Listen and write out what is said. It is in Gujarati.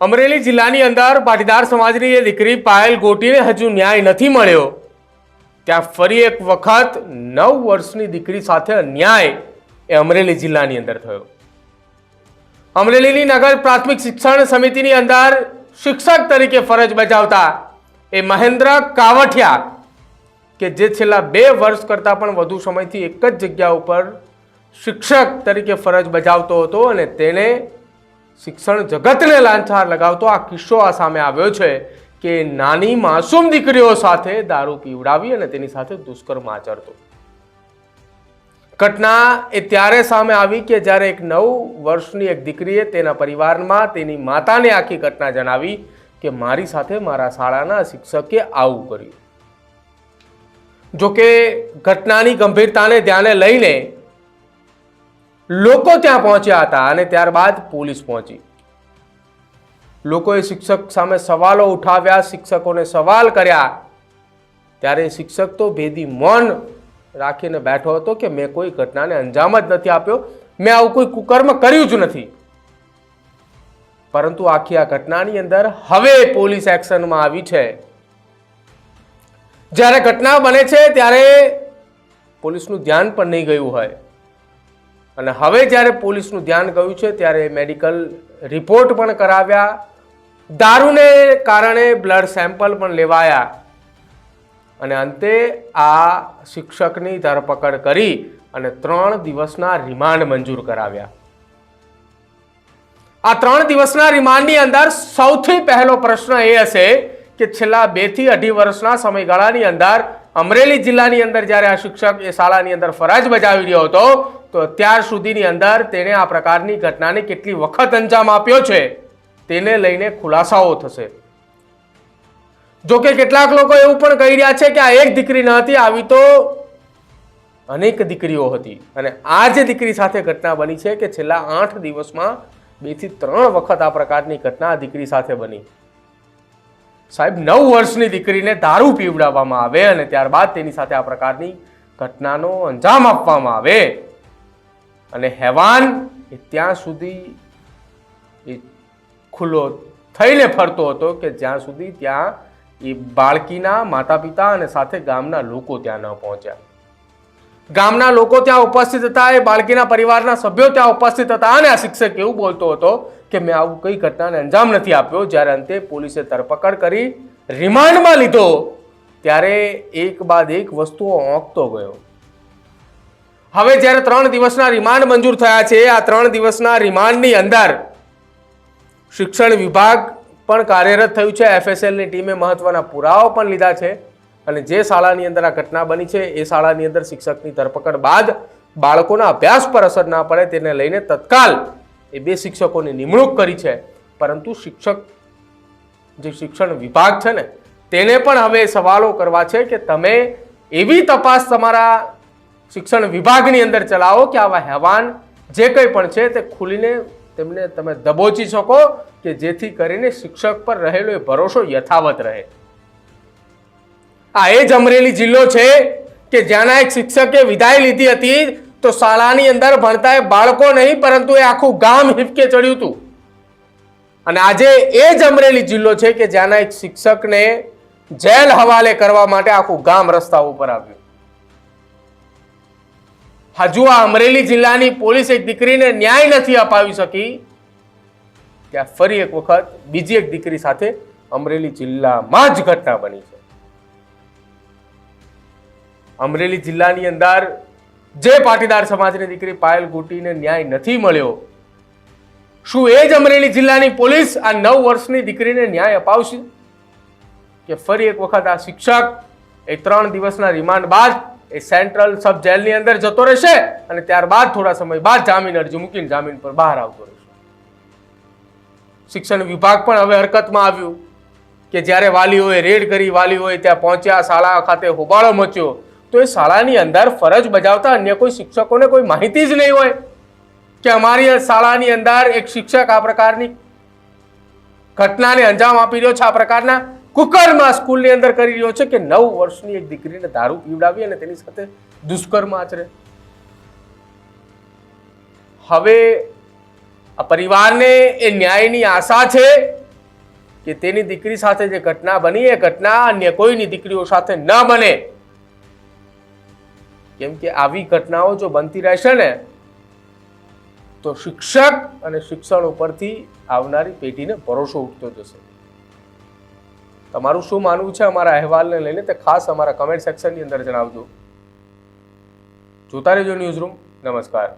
અમરેલી જિલ્લાની અંદર પાટીદાર સમાજની એ દીકરી પાયલ ગોટીને હજુ ન્યાય નથી મળ્યો, ત્યાં ફરી એક વખત 9 વર્ષની દીકરી સાથે અન્યાય એ અમરેલી જિલ્લાની અંદર થયો. અમરેલીની નગર પ્રાથમિક શિક્ષણ સમિતિની અંદર શિક્ષક તરીકે ફરજ બજાવતા એ મહેન્દ્ર કાવઠિયા કે જે છેલ્લા 2 વર્ષ કરતાં પણ વધુ સમયથી એક જ જગ્યા ઉપર શિક્ષક તરીકે ફરજ બજાવતો હતો અને તેને શિક્ષણ જગતને લાંછા લગાવતો આ કિસ્સો આ સામે આવ્યો છે કે નાની માસૂમ દીકરીઓ સાથે દારૂ પીવડાવી અને તેની સાથે દુષ્કર્મ આચરતો. ઘટના એ ત્યારે સામે આવી કે જ્યારે એક 9 વર્ષની એક દીકરીએ તેના પરિવારમાં તેની માતાને આખી ઘટના જણાવી કે મારી સાથે મારા શાળાના શિક્ષકે આવું કર્યું. જોકે ઘટનાની ગંભીરતાને ધ્યાને લઈને લોકો ત્યાં પહોંચ્યા હતા અને ત્યારબાદ પોલીસ પહોંચી. લોકોએ શિક્ષક સામે સવાલો ઉઠાવ્યા, શિક્ષકોને સવાલ કર્યા, ત્યારે શિક્ષક તો ભેદી મૌન રાખીને બેઠો હતો કે મેં કોઈ ઘટનાને અંજામ જ નથી આપ્યો, મેં આવું કોઈ કુકર્મ કર્યું જ નથી. પરંતુ આખી આ ઘટનાની અંદર હવે પોલીસ એક્શનમાં આવી છે. જ્યારે ઘટના બને છે ત્યારે પોલીસનું ધ્યાન પણ નહીં ગયું હોય અને હવે જ્યારે પોલીસનું ધ્યાન ગયું છે ત્યારે મેડિકલ રિપોર્ટ પણ કરાવ્યા, દારૂને કારણે બ્લડ સેમ્પલ પણ લેવાયા અને અંતે આ શિક્ષકની ધરપકડ કરી અને 3 દિવસના રિમાન્ડ મંજૂર કરાવ્યા. આ 3 દિવસના રિમાન્ડની અંદર સૌથી પહેલો પ્રશ્ન એ હશે કે છેલ્લા 2 થી 2.5 વર્ષના સમયગાળાની અંદર અમરેલી જિલ્લાની અંદર જ્યારે આ શિક્ષક એ શાળાની અંદર ફરજ બજાવી રહ્યો હતો તો અત્યાર સુધીની અંદર તેણે આ પ્રકારની ઘટનાને કેટલી વખત અંજામ આપ્યો છે તેને લઈને ખુલાસાઓ થશે. જોકે કેટલાક લોકો એવું પણ કહી રહ્યા છે કે આ એક દીકરી ન હતી, આવી તો અનેક દીકરીઓ હતી અને આ જે દીકરી સાથે ઘટના બની છે કે છેલ્લા 8 દિવસમાં 2 થી 3 વખત આ પ્રકારની ઘટના દીકરી સાથે બની. સાહેબ, 9 વર્ષની દીકરીને દારૂ પીવડાવવામાં આવે અને ત્યારબાદ તેની સાથે આ પ્રકારની ઘટનાનો અંજામ આપવામાં આવે અને હેવાન એ ત્યાં સુધી એ ખુલ્લો થઈને ફરતો હતો કે જ્યાં સુધી ત્યાં એ બાળકીના માતા પિતા અને સાથે ગામના લોકો ત્યાં ન પહોંચ્યા. ગામના લોકો ત્યાં ઉપસ્થિત હતા, એ બાળકીના પરિવારના સભ્યો ત્યાં ઉપસ્થિત હતા અને આ શિક્ષક એવું બોલતો હતો કે મેં આવું કઈ ઘટનાને અંજામ નથી આપ્યો. જ્યારે અંતે પોલીસે ધરપકડ કરી રિમાન્ડમાં લીધો ત્યારે એક બાદ એક વસ્તુઓ ઓંકતો ગયો. હવે જ્યારે 3 દિવસના રિમાન્ડ મંજૂર થયા છે, આ 3 દિવસના રિમાન્ડની અંદર શિક્ષણ વિભાગ પણ કાર્યરત થયું છે. FSL ની ટીમે મહત્વના પુરાવા પણ લીધા છે અને જે શાળાની અંદર આ ઘટના બની છે એ શાળાની અંદર શિક્ષકની ધરપકડ બાદ બાળકોના અભ્યાસ પર અસર ના પડે તેને લઈને તત્કાલ એ 2 શિક્ષકોની નિમણૂક કરી છે. પરંતુ જે શિક્ષણ વિભાગ છે ને તેને પણ હવે સવાલો કરવા છે કે તમે એવી તપાસ તમારા શિક્ષણ વિભાગની અંદર ચલાવો કે આવા હેવાન જે કંઈ પણ છે તે ખુલીને તેમને તમે દબોચી શકો કે જેથી કરીને શિક્ષક પર રહેલો એ ભરોસો યથાવત રહે. આ એ જ અમરેલી જિલ્લો છે કે જ્યાંના એક શિક્ષકે વિદાય લીધી હતી તો શાળાની અંદર ભણતા એ બાળકો નહીં પરંતુ એ આખું ગામ હિપકે ચડ્યું હતું. અને આજે એ જ અમરેલી જિલ્લો છે કે જ્યાંના એક શિક્ષકને જેલ હવાલે કરવા માટે આખું ગામ રસ્તા ઉપર આવ્યું. હજુ આ અમરેલી જિલ્લાની પોલીસ એક દીકરીને ન્યાય નથી અપાવી શકી ત્યાં ફરી એક વખત બીજી એક દીકરી સાથે અમરેલી જિલ્લામાં જ ઘટના બની છે. અમરેલી જિલ્લાની અંદર જે પાટીદાર સમાજની દીકરી પાયલ ગોટીને ન્યાય નથી મળ્યો, શું એ જ અમરેલી જિલ્લાની પોલીસ આ 9 વર્ષની દીકરીને ન્યાય અપાવશે કે ફરી એક વખત આ શિક્ષક એ 3 દિવસના રિમાન્ડ બાદ એ સેન્ટ્રલ સબ જેલની અંદર જતો રહેશે અને ત્યારબાદ થોડા સમય બાદ જામીન અરજી મૂકીને જામીન પર બહાર આવતો રહેશે? શિક્ષણ વિભાગ પણ હવે હરકતમાં આવ્યું કે જ્યારે વાલીઓએ રેડ કરી, વાલીઓએ ત્યાં પહોંચ્યા, શાળા ખાતે હોબાળો મચ્યો તો એ શાળાની અંદર ફરજ બજાવતા અન્ય કોઈ શિક્ષકોને કોઈ માહિતી જ નહીં હોય કે અમારી શાળાની અંદર એક શિક્ષક આ પ્રકારની ઘટનાને અંજામ આપી રહ્યો છે, આ પ્રકારના કુકર્મ સ્કૂલની અંદર કરી રહ્યો છે કે 9 વર્ષની એક દીકરીને દારૂ પીવડાવી અને તેની સાથે દુષ્કર્મ આચરે. હવે આ પરિવારને એ ન્યાયની આશા છે કે તેની દીકરી સાથે જે ઘટના બની એ ઘટના અન્ય કોઈની દીકરીઓ સાથે ન બને, કેમ કે આવી ઘટનાઓ જો બનતી રહેશે ને તો શિક્ષક અને શિક્ષણ ઉપરથી આવનારી પેઢીને ભરોસો ઉઠતો જશે. તમારું શું માનવું છે અમારા અહેવાલને લઈને તે ખાસ અમારા કમેન્ટ સેક્શનની અંદર જણાવજો. જોતા રહેજો ન્યૂઝ રૂમ. નમસ્કાર.